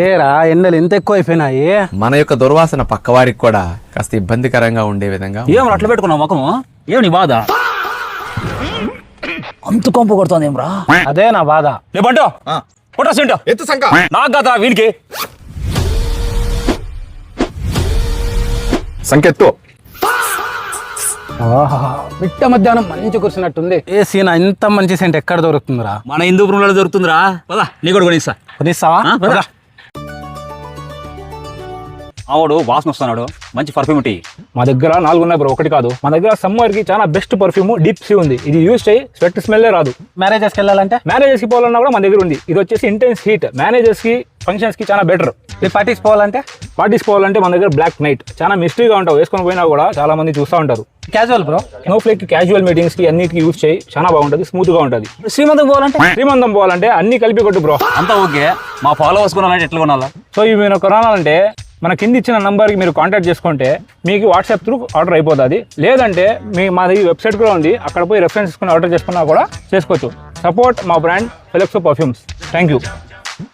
ఏరా ఎండలు ఎంత ఎక్కువ అయిపోయినాయి. మన యొక్క దుర్వాసన పక్కవారికి కూడా కాస్త ఇబ్బందికరంగా ఉండే విధంగా ఏం అట్లా పెట్టుకున్నావు ముఖము? ఏం నీ బాధ? అంత కొంప కొడుతుంది ఏం రా? అదే నా బాధ. లేబంటో కొట్టేసింటో ఎత్తు సంక నాకు కదా వీనికి సంకెత్తు. మిట్ట మధ్యాహ్నం మంచి కూర్చున్నట్టుంది. ఏ సీన్ ఇంత మంచి సెంట్ ఎక్కడ దొరుకుతుందిరా? మన హిందూపురంలో దొరుకుతుందిరా. పదా నీ కూడా కొనిస్తా. కొనిస్తావా? ఆవాడు వాసన వస్తున్నాడు, మంచి పర్ఫ్యూమ్ టీ. మా దగ్గర 4 ఉన్నాయి బ్రో, ఒకటి కాదు. మా దగ్గర సమ్మర్ కి చాలా బెస్ట్ పర్ఫ్యూమ్ డీప్ సీ ఉంది. ఇది యూజ్ చేయి, స్వెట్ స్మెల్లే రాదు. మ్యారేజెస్కి వెళ్ళాలంటే, మ్యారేజెస్ కి పోవాలన్నా కూడా మన దగ్గర ఉంది. ఇది వచ్చేసి ఇంటెన్స్ హీట్, మ్యారేజెస్ కి ఫంక్షన్స్ కి చాలా బెటర్. పార్టీస్ పోవాలంటే, మన దగ్గర బ్లాక్ నైట్ చాలా మిస్టరీగా ఉంటావు, వేసుకొని పోయినా కూడా చాలా మంది చూస్తూ ఉంటారు. క్యాజువల్ బ్రో, స్నోఫ్లేక్ కి క్యాజువల్ మీటింగ్స్ కి అన్నిటికి యూజ్ చేయి, చాలా బాగుంటుంది, స్మూత్ గా ఉంటుంది. శ్రీమంతం పోవాలంటే అన్ని కలిపి కొట్టు బ్రో. అంతా ఓకే. మా ఫాలోవర్స్ కొనాలంటే ఎట్లా కొనాలా? సో ఇవి మీరు కొనాలంటే మన కింద ఇచ్చిన నంబర్కి మీరు కాంటాక్ట్ చేసుకుంటే మీకు వాట్సాప్ త్రూ ఆర్డర్ అయిపోతుంది. లేదంటే మాది వెబ్సైట్ కూడా ఉంది, అక్కడ పోయి రెఫరెన్స్ తీసుకుని ఆర్డర్ చేసుకున్నా కూడా చేసుకోవచ్చు. సపోర్ట్ మా బ్రాండ్ ఫెలెక్సో పర్ఫ్యూమ్స్. Thank you.